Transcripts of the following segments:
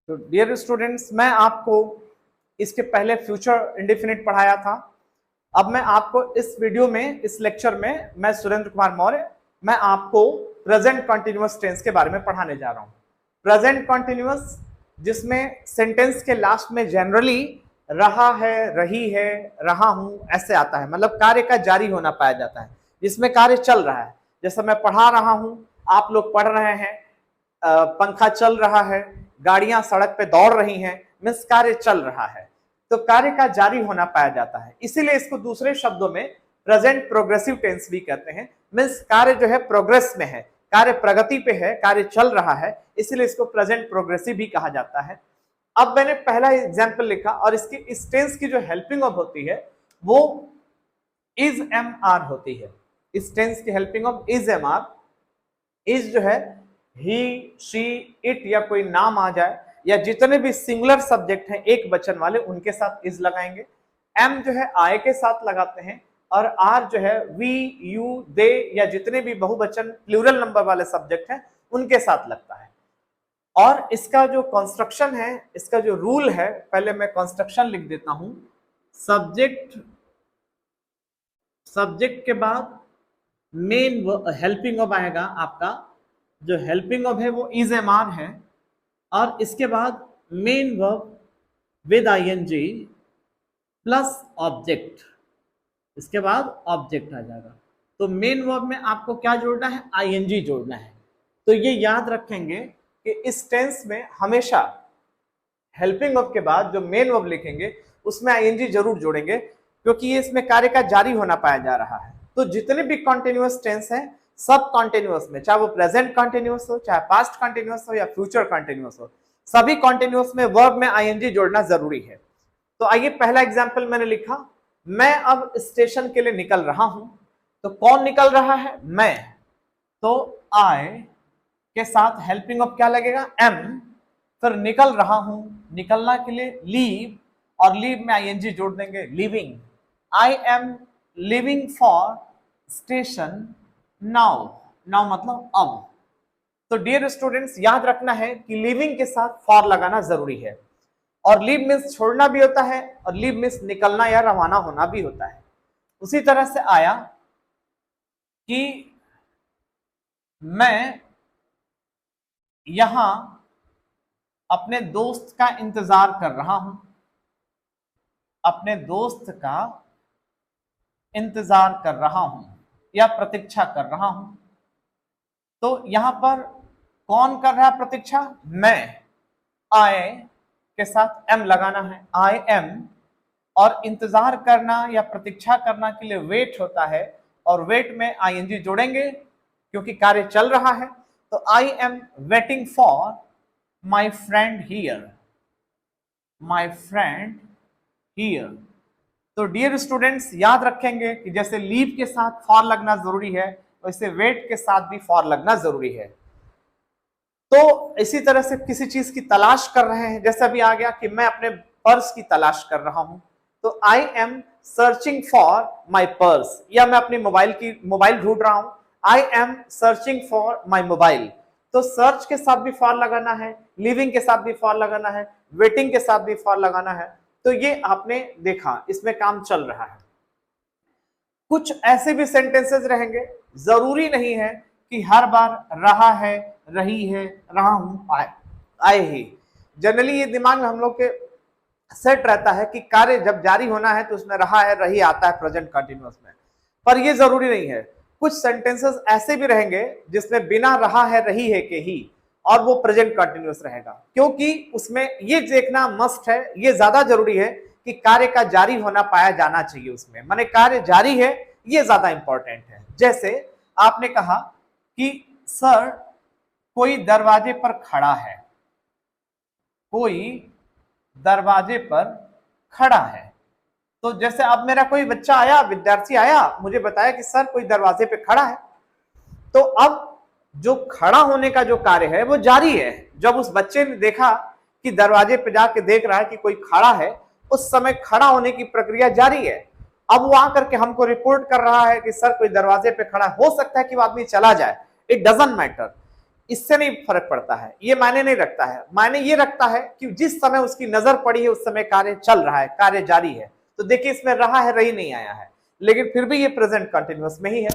तो dear students, मैं आपको इसके पहले फ्यूचर इंडेफिनिट पढ़ाया था। अब मैं आपको इस वीडियो में, इस लेक्चर में, मैं सुरेंद्र कुमार मौर्य, मैं आपको प्रेजेंट कंटिन्यूअस टेंस के बारे में पढ़ाने जा रहा हूं। प्रेजेंट कंटिन्यूअस जिसमें सेंटेंस के लास्ट में जनरली रहा है, रही है, रहा हूं ऐसे आता है, मतलब कार्य का जारी होना पाया जाता है, जिसमें कार्य चल रहा है। जैसे मैं पढ़ा रहा हूं, आप लोग पढ़ रहे हैं, पंखा चल रहा है, गाड़ियां सड़क पे दौड़ रही हैं, मीन्स कार्य चल रहा है, तो कार्य का जारी होना पाया जाता है। इसीलिए इसको दूसरे शब्दों में प्रेजेंट प्रोग्रेसिव टेंस भी कहते हैं। मीन्स कार्य जो है प्रोग्रेस में है, कार्य प्रगति पे है, कार्य चल रहा है, इसीलिए इसको प्रेजेंट प्रोग्रेसिव भी कहा जाता है। अब मैंने पहला एग्जाम्पल लिखा और इसकी इस टेंस की जो हेल्पिंग ऑफ होती है वो इज एम आर होती है। इस टेंस की helping of is am are. Is जो है ही, शी, इट या कोई नाम आ जाए या जितने भी सिंगुलर सब्जेक्ट हैं एक वचन वाले, उनके साथ इज लगाएंगे। एम जो है आय के साथ लगाते हैं और आर जो है वी, यू, दे या जितने भी बहुवचन प्लूरल नंबर वाले सब्जेक्ट हैं उनके साथ लगता है। और इसका जो कंस्ट्रक्शन है, इसका जो रूल है, पहले मैं कंस्ट्रक्शन लिख देता हूं। सब्जेक्ट, सब्जेक्ट के बाद मेन हेल्पिंग ऑफ आएगा। आपका जो हेल्पिंग ऑफ है वो इज एम आर है और इसके बाद main verb with I N G plus object, इसके बाद ऑब्जेक्ट आ जाएगा। तो मेन वर्ब में आपको क्या जोड़ना है? आईएनजी जोड़ना है। तो ये याद रखेंगे कि इस टेंस में हमेशा हेल्पिंग वर्ब के बाद जो मेन वर्ब लिखेंगे उसमें आईएनजी जरूर जोड़ेंगे, क्योंकि ये इसमें कार्य का जारी होना पाया जा रहा है। तो जितने भी कॉन्टिन्यूअस टेंस हैं सब कॉन्टिन्यूअस में, चाहे वो प्रेजेंट कॉन्टिन्यूअस हो, चाहे पास्ट कॉन्टिन्यूअस हो या फ्यूचर कॉन्टिन्यूअस हो, सभी कॉन्टिन्यूअस में वर्ब में आईएनजी जोड़ना जरूरी है। तो आइए पहला एग्जाम्पल मैंने लिखा, मैं अब स्टेशन के लिए निकल रहा हूं। तो कौन निकल रहा है? मैं। तो आई के साथ हेल्पिंग ऑफ क्या लगेगा? एम। फिर निकल रहा हूं, निकलना के लिए लीव, और लीव में आईएनजी जोड़ देंगे, living. I am living for station now. Now मतलब अब। तो डियर स्टूडेंट्स, याद रखना है कि लिविंग के साथ फॉर लगाना जरूरी है। और लीव मीन्स छोड़ना भी होता है और लीव मीन्स निकलना या रवाना होना भी होता है। उसी तरह से आया कि मैं यहां अपने दोस्त का इंतजार कर रहा हूं। अपने दोस्त का इंतजार कर रहा हूं या प्रतीक्षा कर रहा हूं। तो यहां पर कौन कर रहा है प्रतीक्षा? मैं। आई के साथ एम लगाना है, आई एम। और इंतजार करना या प्रतीक्षा करना के लिए वेट होता है, और वेट में आईएनजी जोड़ेंगे क्योंकि कार्य चल रहा है। तो I am waiting for my friend here. My friend here. तो डियर स्टूडेंट्स, याद रखेंगे कि जैसे लीव के साथ फॉर लगना जरूरी है, वैसे वेट के साथ भी फॉर लगना जरूरी है। तो इसी तरह से किसी चीज की तलाश कर रहे हैं, जैसे अभी आ गया कि मैं अपने पर्स की तलाश कर रहा हूं। तो I am searching for my purse, या मैं अपनी मोबाइल ढूंढ रहा हूं। I am searching for my mobile. तो सर्च के साथ भी फॉर लगाना है, लिविंग के साथ भी फॉर लगाना है, वेटिंग के साथ भी फॉर लगाना है। तो ये आपने देखा, इसमें काम चल रहा है। कुछ ऐसे भी सेंटेंसेस रहेंगे, जरूरी नहीं है कि हर बार रहा है, रही है, रहा हूं, आए ही। जनरली ये दिमाग में हम लोग के सेट रहता है कि कार्य जब जारी होना है तो उसमें रहा है, रही आता है प्रेजेंट कंटिन्यूअस में, पर ये जरूरी नहीं है। कुछ सेंटेंसेस ऐसे भी रहेंगे जिसमें बिना रहा है, रही है के ही और वो प्रेजेंट कंटिन्यूअस रहेगा, क्योंकि उसमें ये देखना मस्ट है, ये ज्यादा जरूरी है कि कार्य का जारी होना पाया जाना चाहिए उसमें, माने कार्य जारी है, ये ज्यादा इंपॉर्टेंट है। जैसे आपने कहा कि सर कोई दरवाजे पर खड़ा है। कोई दरवाजे पर खड़ा है। तो जैसे अब मेरा कोई बच्चा आया, विद्यार्थी आया, मुझे बताया कि सर कोई दरवाजे पे खड़ा है। तो अब जो खड़ा होने का जो कार्य है वो जारी है। जब उस बच्चे ने देखा कि दरवाजे पे जाके देख रहा है कि कोई खड़ा है, उस समय खड़ा होने की प्रक्रिया जारी है। अब वो आकर के हमको रिपोर्ट कर रहा है कि सर कोई दरवाजे पे खड़ा है। हो सकता है कि वो आदमी चला जाए, इट डजंट मैटर, इससे नहीं फर्क पड़ता है, ये मायने नहीं रखता है। मायने ये रखता है कि जिस समय उसकी नजर पड़ी है उस समय कार्य चल रहा है, कार्य जारी है। तो देखिए इसमें रहा है, रही नहीं आया है, लेकिन फिर भी ये प्रेजेंट कंटिन्यूअस में ही है।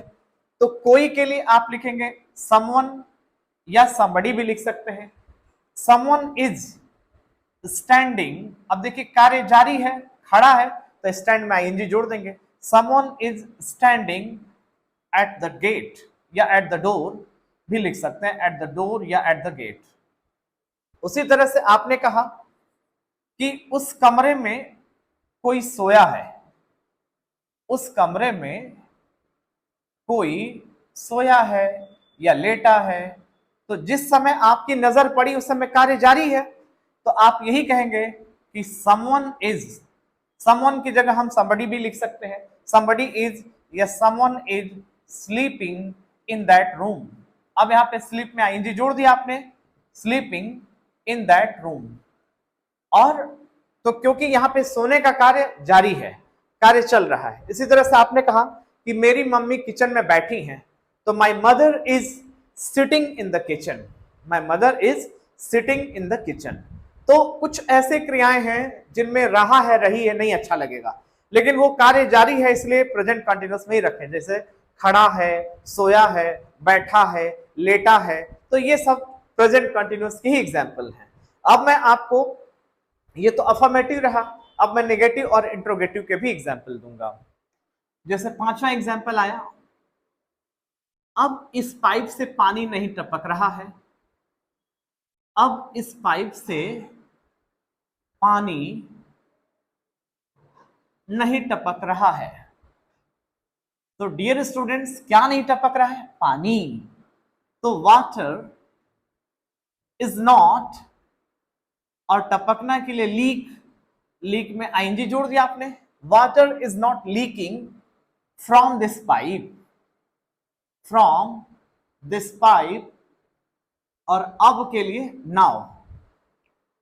तो कोई के लिए आप लिखेंगे समवन या somebody भी लिख सकते हैं। समवन इज स्टैंडिंग, अब देखिए कार्य जारी है, खड़ा है, तो स्टैंड में आईएनजी जोड़ देंगे। Someone is standing at the gate या एट द डोर भी लिख सकते हैं, एट द डोर या एट द गेट। उसी तरह से आपने कहा कि उस कमरे में कोई सोया है, उस कमरे में कोई सोया है या लेटा है, तो जिस समय आपकी नजर पड़ी उस समय कार्य जारी है, तो आप यही कहेंगे कि समवन इज, समवन की जगह हम somebody भी लिख सकते हैं, somebody इज या someone is sleeping in that room. अब यहां पे स्लीप में आईएनजी जोड़ दिया आपने, स्लीपिंग इन दैट रूम। और तो क्योंकि यहां पे सोने का कार्य जारी है, कार्य चल रहा है। इसी तरह से आपने कहा कि मेरी मम्मी किचन में बैठी हैं, तो my mother is sitting in the kitchen, my mother is sitting in the kitchen. तो कुछ ऐसे क्रियाएं हैं जिनमें रहा है, रही है नहीं अच्छा लगेगा, लेकिन वो कार्य जारी है, इसलिए प्रेजेंट कंटिन्यूअस में ही रखें। जैसे खड़ा है, सोया है, बैठा है, लेटा है, तो ये सब प्रेजेंट कंटिन्यूअस की ही एग्जाम्पल है। अब मैं आपको, ये तो अफर्मेटिव रहा, अब मैं नेगेटिव और इंट्रोगेटिव के भी एग्जाम्पल दूंगा। जैसे पांचवा एग्जाम्पल आया, अब इस पाइप से पानी नहीं टपक रहा है, अब इस पाइप से पानी नहीं टपक रहा है। तो डियर स्टूडेंट्स, क्या नहीं टपक रहा है? पानी। तो वाटर इज नॉट, और टपकना के लिए लीक, लीक में आईएनजी जोड़ दिया आपने, water is not leaking from this pipe, from this pipe, और अब के लिए नाउ।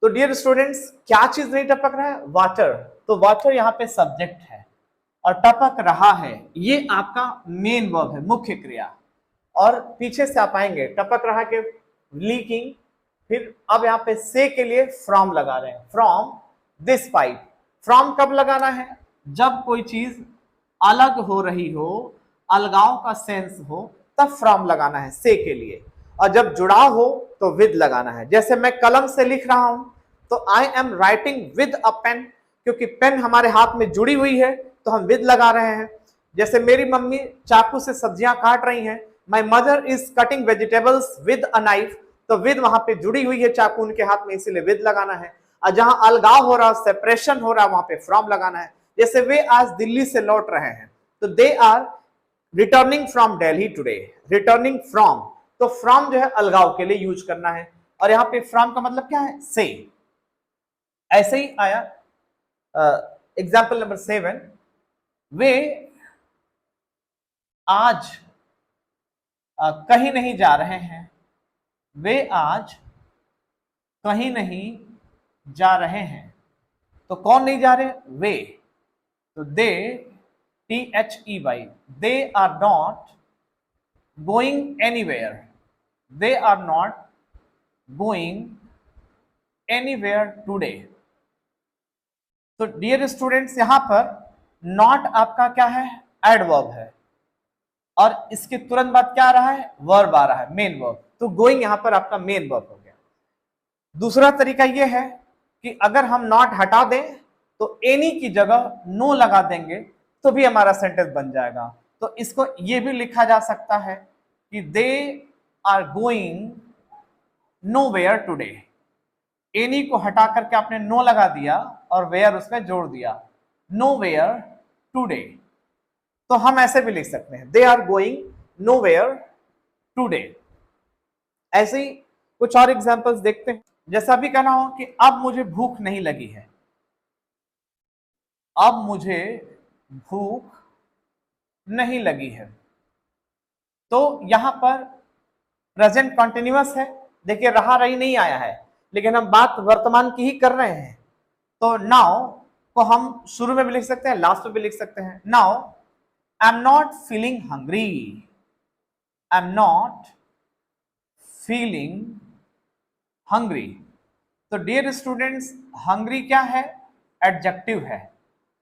तो डियर स्टूडेंट्स, क्या चीज नहीं टपक रहा है? वाटर। तो वाटर यहां पे सब्जेक्ट है, और टपक रहा है ये आपका मेन वर्ब है, मुख्य क्रिया। और पीछे से आप आएंगे, टपक रहा के लीकिंग, फिर अब यहाँ पे से के लिए फ्रॉम लगा रहे हैं, फ्रॉम दिस पाइप। फ्रॉम कब लगाना है? जब कोई चीज अलग हो रही हो, अलगाव का सेंस हो, तब फ्रॉम लगाना है से के लिए। और जब जुड़ा हो तो विद लगाना है। जैसे मैं कलम से लिख रहा हूं तो I am writing with a pen, क्योंकि पेन हमारे हाथ में जुड़ी हुई है तो हम विद लगा रहे हैं। जैसे मेरी मम्मी चाकू से सब्जियां काट रही हैं, my mother is cutting vegetables with a knife, तो विद वहां पे जुड़ी हुई है चाकू उनके हाथ में, इसीलिए विद लगाना है। और जहां अलगाव हो रहा, सेपरेशन हो रहा, वहां पे फ्रॉम लगाना है। जैसे वे आज दिल्ली से लौट रहे हैं, तो they are returning from Delhi today, returning from, तो फ्रॉम जो है अलगाव के लिए यूज करना है। और यहां पे फ्रॉम का मतलब क्या है? से। ऐसे ही आया एग्जाम्पल नंबर 7, वे आज कहीं नहीं जा रहे हैं, वे आज कहीं नहीं जा रहे हैं। तो कौन नहीं जा रहे? वे। तो they, THEY, they are not going anywhere, they are not going anywhere today. तो डियर स्टूडेंट्स, यहां पर नॉट आपका क्या है? एडवर्ब है, और इसके तुरंत बाद क्या आ रहा है? वर्ब आ रहा है, मेन वर्ब। तो गोइंग यहां पर आपका मेन वर्ब हो गया। दूसरा तरीका यह है कि अगर हम नॉट हटा दें तो एनी की जगह नो लगा देंगे तो भी हमारा सेंटेंस बन जाएगा। तो इसको ये भी लिखा जा सकता है कि they are going nowhere today. Any को हटा करके आपने नो लगा दिया और वेयर उसमें जोड़ दिया, नोवेयर टुडे। तो हम ऐसे भी लिख सकते हैं, they are going nowhere today. ऐसे ही कुछ और एग्जांपल्स देखते हैं। जैसा भी कहना हो कि अब मुझे भूख नहीं लगी है, अब मुझे भूख नहीं लगी है। तो यहां पर प्रेजेंट कंटिन्यूअस है, देखिए रहा रही नहीं आया है, लेकिन हम बात वर्तमान की ही कर रहे हैं। तो नाउ को हम शुरू में भी लिख सकते हैं, लास्ट में भी लिख सकते हैं। Now I am not feeling hungry, I am not feeling hungry. तो डियर स्टूडेंट्स, हंग्री क्या है? एडजेक्टिव है।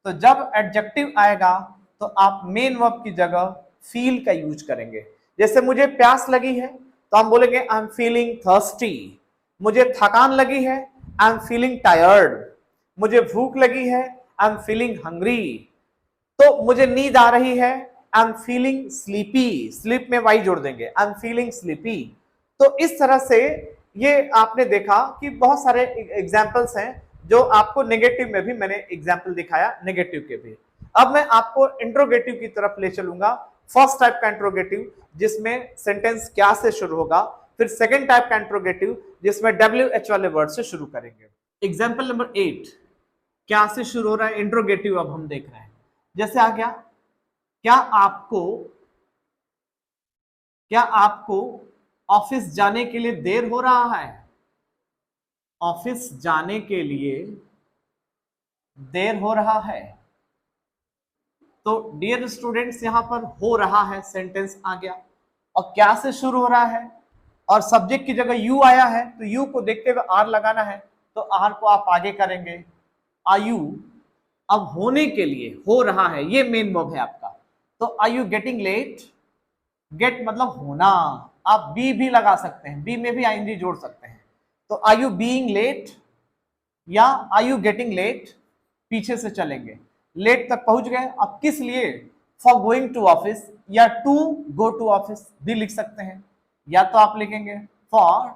तो जब एडजेक्टिव आएगा तो आप मेन वर्ब की जगह फील का यूज करेंगे। जैसे मुझे प्यास लगी है तो हम बोलेंगे आई एम फीलिंग थर्स्टी। मुझे थकान लगी है, आई एम फीलिंग टायर्ड। मुझे भूख लगी है, आई एम फीलिंग हंग्री। तो मुझे नींद आ रही है, I am feeling sleepy. Sleep में वाई जोड़ देंगे, आई एम फीलिंग स्लीपी। तो इस तरह से ये आपने देखा कि बहुत सारे एग्जाम्पल्स हैं जो आपको नेगेटिव में भी मैंने एग्जाम्पल दिखाया, नेगेटिव के भी। अब मैं आपको इंट्रोगेटिव की तरफ ले चलूंगा। फर्स्ट टाइप का इंट्रोगेटिव जिसमें सेंटेंस क्या से शुरू होगा, फिर सेकेंड टाइप का इंट्रोगेटिव जिसमें WH वाले वर्ड से शुरू करेंगे। एग्जाम्पल नंबर 8 क्या से शुरू हो रहा है? इंट्रोगेटिव अब हम देख रहे हैं। जैसे आ गया, क्या आपको ऑफिस जाने के लिए देर हो रहा है? ऑफिस जाने के लिए देर हो रहा है। तो डियर स्टूडेंट्स, यहां पर हो रहा है सेंटेंस आ गया, और क्या से शुरू हो रहा है और सब्जेक्ट की जगह यू आया है, तो यू को देखते हुए आर लगाना है, तो आर को आप आगे करेंगे। आर यू, अब होने के लिए, हो रहा है, ये मेन वर्ब है आपका। तो are you getting late? Get मतलब होना, आप बी भी लगा सकते हैं, बी में भी आईएनजी जोड़ सकते हैं। तो आर यू बीइंग लेट या आर यू गेटिंग लेट, पीछे से चलेंगे, लेट तक पहुंच गए। अब किस लिए? फॉर गोइंग टू ऑफिस या टू गो टू ऑफिस भी लिख सकते हैं, या तो आप लिखेंगे for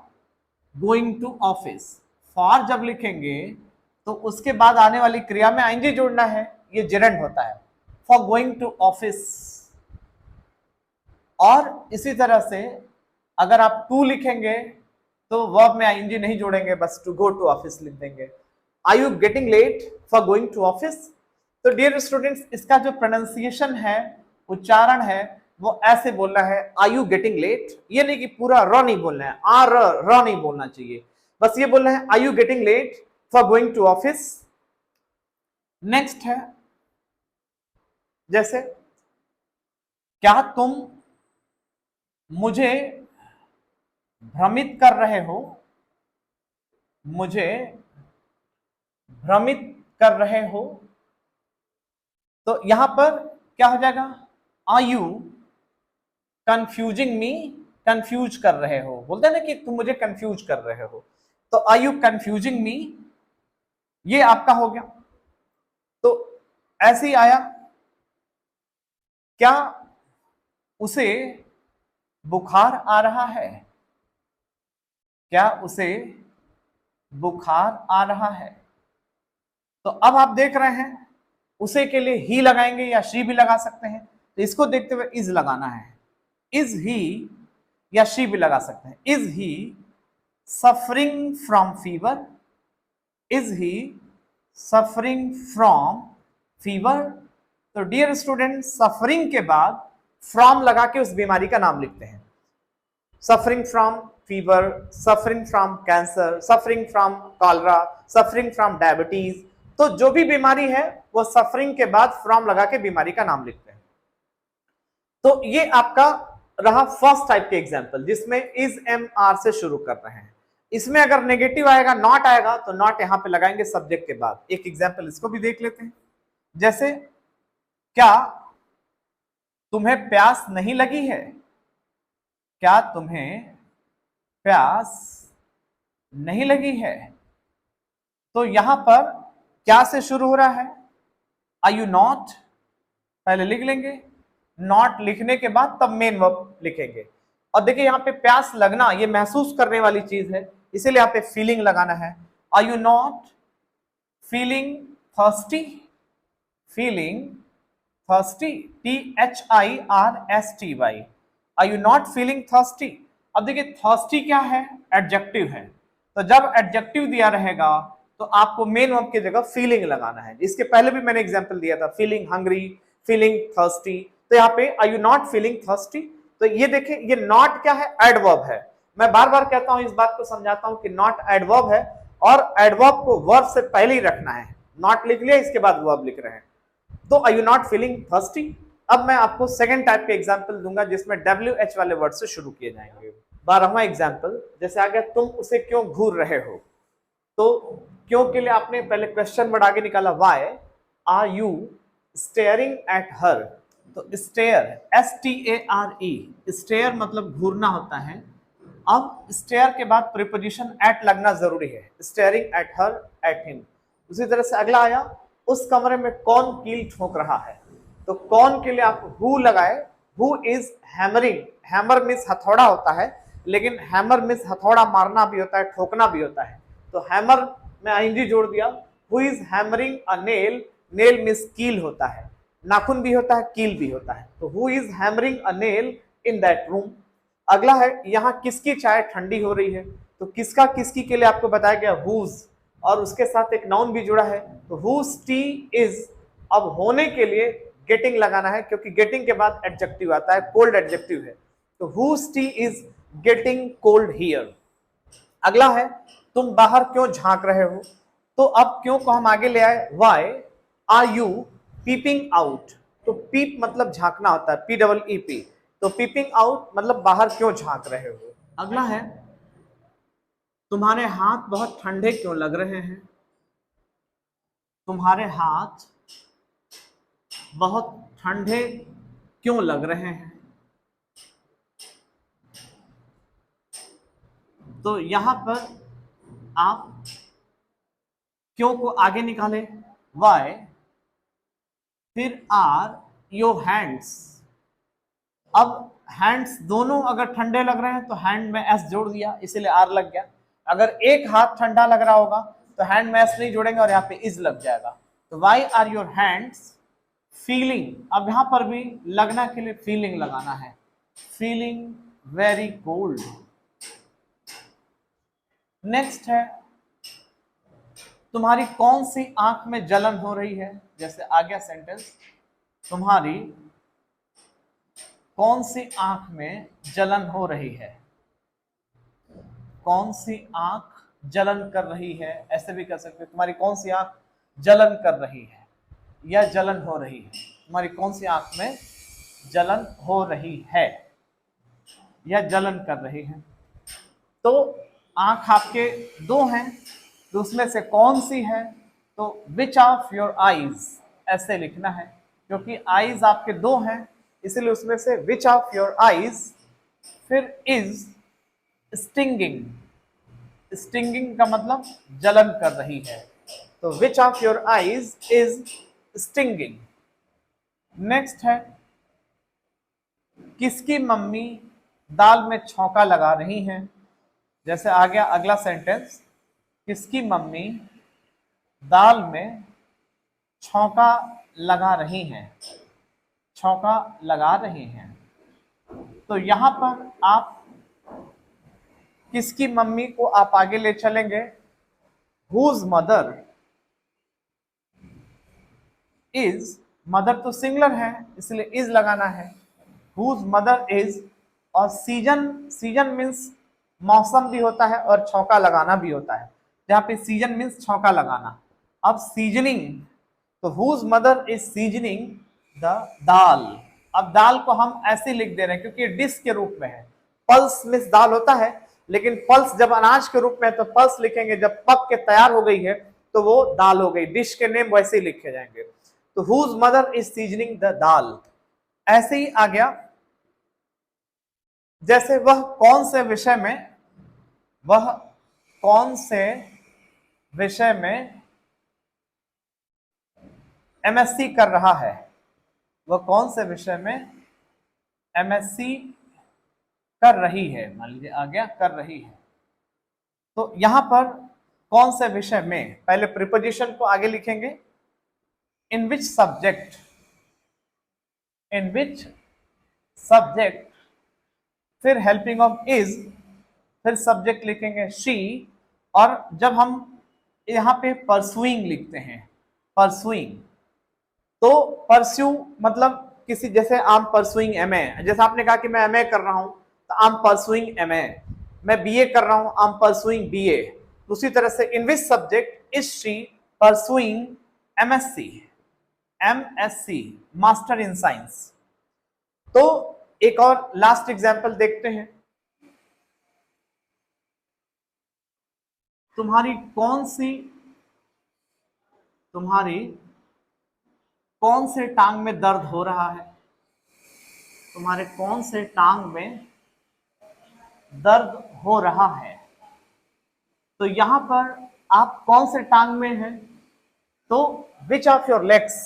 going to office. For जब लिखेंगे तो उसके बाद आने वाली क्रिया में आईएनजी जोड़ना है, ये जेरेंड होता है, फॉर गोइंग टू ऑफिस। और इसी तरह से अगर आप टू लिखेंगे तो वर्ब में आईएनजी नहीं जोड़ेंगे, बस टू गो टू ऑफिस लिख देंगे। Are you getting late for going to office? तो डियर स्टूडेंट्स, इसका जो प्रोनाउंसिएशन है, उच्चारण है, वो ऐसे बोलना है, आर यू गेटिंग लेट। ये नहीं कि पूरा र नहीं बोलना है, आर र नहीं बोलना चाहिए, बस ये बोलना है are you getting late for going to office. Next है, जैसे क्या तुम मुझे भ्रमित कर रहे हो? मुझे भ्रमित कर रहे हो। तो यहां पर क्या हो जाएगा? Are you confusing me? Confuse कर रहे हो, बोलते हैं ना कि तुम मुझे कंफ्यूज कर रहे हो। तो आर यू कंफ्यूजिंग मी, ये आपका हो गया। तो ऐसे ही आया, क्या उसे बुखार आ रहा है? क्या उसे बुखार आ रहा है? तो अब आप देख रहे हैं, उसे के लिए ही लगाएंगे या शी भी लगा सकते हैं। तो इसको देखते हुए इज लगाना है, इज ही या शी भी लगा सकते हैं। Is he suffering from fever? Is he suffering from fever? तो डियर स्टूडेंट, सफरिंग के बाद फ्रॉम लगा के उस बीमारी का नाम लिखते हैं। Suffering from fever, suffering from cancer, suffering from cholera, suffering from diabetes. तो जो भी बीमारी है वो सफरिंग के बाद फ्रॉम लगा के बीमारी का नाम लिखते हैं। तो ये आपका रहा फर्स्ट टाइप के एग्जाम्पल जिसमें इज एम आर से शुरू कर रहे हैं। इसमें अगर नेगेटिव आएगा, नॉट आएगा, तो नॉट यहां पे लगाएंगे सब्जेक्ट के बाद। एक एग्जाम्पल इसको भी देख लेते हैं। जैसे क्या तुम्हें प्यास नहीं लगी है? क्या तुम्हें प्यास नहीं लगी है? तो यहां पर क्या से शुरू हो रहा है? आर यू नॉट, पहले लिख लेंगे, नॉट लिखने के बाद तब मेन वर्ब लिखेंगे। और देखिए यहां पे प्यास लगना, ये महसूस करने वाली चीज है, इसीलिए यहां पे फीलिंग लगाना है। Are you not feeling thirsty? Feeling thirsty, THIRSTY। Are you not feeling thirsty? अब देखिए थर्स्टी क्या है? एडजेक्टिव है। तो जब एडजेक्टिव दिया रहेगा तो आपको मेन वर्ब की जगह फीलिंग लगाना है। इसके पहले भी मैंने एग्जांपल दिया था, फीलिंग हंग्री, फीलिंग थर्स्टी। तो यहाँ पे are you not feeling thirsty? तो ये देखिए, ये नॉट क्या है? एडवर्ब है। मैं बार बार कहता हूं, इस बात को समझाता हूं कि नॉट एडवर्ब है और एडवर्ब को वर्ब से पहले ही रखना है। नॉट लिख लिया, इसके बाद वर्ब लिख रहे हैं। तो are you not feeling thirsty? अब मैं आपको सेकंड टाइप के एग्जांपल दूंगा जिसमें WH वाले वर्ड से शुरू किए जाएंगे। 12वां एग्जाम्पल जैसे आ गया, तुम उसे क्यों घूर रहे हो। तो क्यों के लिए आपने पहले क्वेश्चन वर्ड आगे निकाला, why are you staring at her. तो स्टेयर, STARE, स्टेयर मतलब घूरना होता है। अब स्टेयर के बाद प्रीपोजिशन एट लगना जरूरी है, steering at her, at him. उसी तरह से अगला आया, उस कमरे में कौन कील ठोक रहा है। तो कौन के लिए आप हु लगाए, who is hammering. Hammer means हथौड़ा होता है, लेकिन हैमर मीन्स हथौड़ा मारना भी होता है, ठोकना भी होता है। तो हैमर में आईएनजी जोड़ दिया, who is hammering a nail, nail means कील होता है, नाखून भी होता है, कील भी होता है। तो who is hammering a nail in that room. अगला है, यहाँ किसकी चाय ठंडी हो रही है। तो किसका किसकी के लिए आपको बताया गया हुज, और उसके साथ एक नाउन भी जुड़ा है। तो हुज टी इज, अब होने के लिए गेटिंग लगाना है, क्योंकि गेटिंग के बाद एडजेक्टिव आता है, कोल्ड एडजेक्टिव है। तो whose tea is getting cold here. अगला है, तुम बाहर क्यों झांक रहे हो। तो अब क्यों को हम आगे ले आए, why are you peeping out. तो पीप मतलब झांकना होता है, PEEP। तो पीपिंग आउट मतलब बाहर क्यों झांक रहे हो। अगला है, तुम्हारे हाथ बहुत ठंडे क्यों लग रहे हैं। तुम्हारे हाथ बहुत ठंडे क्यों लग रहे हैं। तो यहां पर आप क्यों को आगे निकाले, वाई, फिर आर योर हैंड्स। अब हैंड्स दोनों अगर ठंडे लग रहे हैं तो हैंड में एस जोड़ दिया, इसीलिए आर लग गया। अगर एक हाथ ठंडा लग रहा होगा तो हैंड में एस नहीं जोड़ेंगे और यहाँ पे इज लग जाएगा। तो why are your hands feeling, अब यहां पर भी लगना के लिए फीलिंग लगाना है, फीलिंग वेरी कोल्ड। नेक्स्ट है, तुम्हारी कौन सी आंख में जलन हो रही है। जैसे आ गया सेंटेंस, तुम्हारी कौन सी आंख में जलन हो रही है। कौन सी आंख जलन कर रही है, ऐसे भी कर सकते, तुम्हारी कौन सी आंख जलन कर रही है या जलन हो रही है। तुम्हारी कौन सी आंख में जलन हो रही है या जलन कर रही है। तो आंख आपके दो हैं, तो उसमें से कौन सी है। तो विच ऑफ योर आईज ऐसे लिखना है, क्योंकि आईज आपके दो हैं, इसलिए उसमें से विच ऑफ योर आईज। फिर इज स्टिंगिंग, स्टिंगिंग का मतलब जलन कर रही है। तो which of your eyes is stinging. Next है, किसकी मम्मी दाल में छौंका लगा रही हैं। जैसे आ गया अगला सेंटेंस, किसकी मम्मी दाल में छौंका लगा रही हैं, छौंका लगा रही हैं। तो यहां पर आप किसकी मम्मी को आप आगे ले चलेंगे, हुज मदर इज, मदर तो सिंगुलर है इसलिए इज लगाना है, हुज मदर इज। और सीजन, सीजन मीन्स मौसम भी होता है और छौंका लगाना भी होता है, जहां पे सीजन मीन्स छौंका लगाना। अब सीजनिंग, तो whose mother is seasoning the dal. अब दाल को हम ऐसे लिख दे रहे हैं क्योंकि डिश के रूप में है, पल्स मीन्स दाल होता है, लेकिन पल्स जब अनाज के रूप में है तो पल्स लिखेंगे, जब पक के तैयार हो गई है तो वो दाल हो गई, डिश के नेम वैसे ही लिखे जाएंगे। तो whose mother is seasoning the dal. ऐसे ही आ गया, जैसे वह कौन से विषय में, वह कौन से विषय में MSc कर रहा है। वह कौन से विषय में MSc कर रही है, मान लीजिए आ गया कर रही है। तो यहां पर कौन से विषय में, पहले प्रीपोजिशन को आगे लिखेंगे, in which subject, in which subject, फिर हेल्पिंग ऑफ इज, फिर सब्जेक्ट लिखेंगे शी। और जब हम यहां पे परसुइंग लिखते हैं, परसुइंग, तो परस्यू मतलब किसी, जैसे आई एम परसुइंग MA, जैसे आपने कहा कि मैं MA कर रहा हूं तो आई एम परसुइंग MA, मैं BA कर रहा हूं आई एम परसुइंग BA। उसी तरह से in which subject is she pursuing MSc master in science. तो एक और लास्ट एग्जांपल देखते हैं, तुम्हारी कौन से टांग में दर्द हो रहा है, तुम्हारे कौन से टांग में दर्द हो रहा है। तो यहां पर आप कौन से टांग में हैं, तो विच ऑफ योर लेग्स,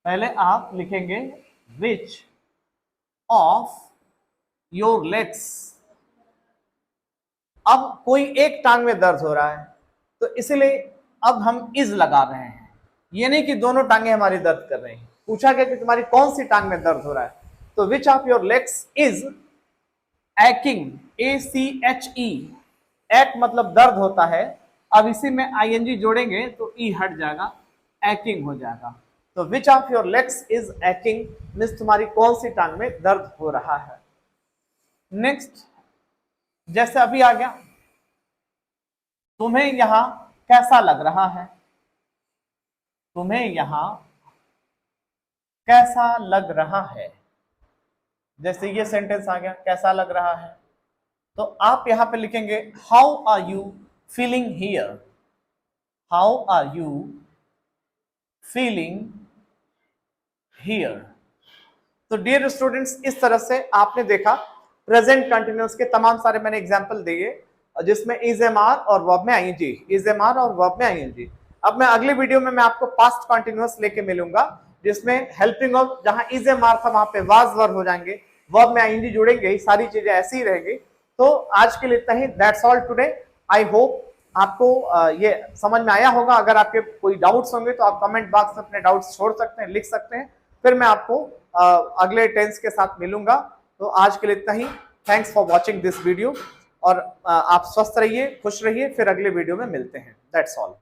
पहले आप लिखेंगे विच ऑफ योर लेग्स। अब कोई एक टांग में दर्द हो रहा है तो इसलिए अब हम इज लगा रहे हैं, ये नहीं कि दोनों टांगे हमारी दर्द कर रही हैं। पूछा गया कि तुम्हारी कौन सी टांग में दर्द हो रहा है, तो which of your legs is acting, ACHE, एक मतलब दर्द होता है। अब इसी में ING जोड़ेंगे तो ई हट जाएगा, एक्टिंग हो जाएगा। तो which of your legs is acting means तुम्हारी कौन सी टांग में दर्द हो रहा है। नेक्स्ट, जैसे अभी आ गया, तुम्हें यहां कैसा लग रहा है, तुम्हें यहां कैसा लग रहा है। जैसे ये सेंटेंस आ गया, कैसा लग रहा है, तो आप यहां पे लिखेंगे how are you feeling here, how are you feeling here. तो डियर स्टूडेंट्स, इस तरह से आपने देखा प्रेजेंट कंटिन्यूअस के तमाम सारे मैंने एग्जांपल दिए, जिसमें इज एम आर और वर्ब में ING, इज एम आर और वर्ब में ING। अब मैं अगले वीडियो में मैं आपको पास्ट कंटिन्यूअस लेके मिलूंगा, जिसमें हेल्पिंग ऑफ, जहां इज एम आर था वहां पे वाज वर्ब हो जाएंगे, वर्ब में ING जुड़ेंगे, सारी चीजें ऐसी ही रहेंगी। तो आज के लिए इतना ही, that's all today. I hope आपको ये समझ में आया होगा। अगर आपके कोई डाउट्स होंगे तो आप कमेंट बॉक्स में अपने डाउट्स छोड़ सकते हैं, लिख सकते हैं, फिर मैं आपको अगले टेंस के साथ मिलूंगा। तो आज के लिए इतना ही, thanks for watching this video, और आप स्वस्थ रहिए, खुश रहिए, फिर अगले वीडियो में मिलते हैं। That's all.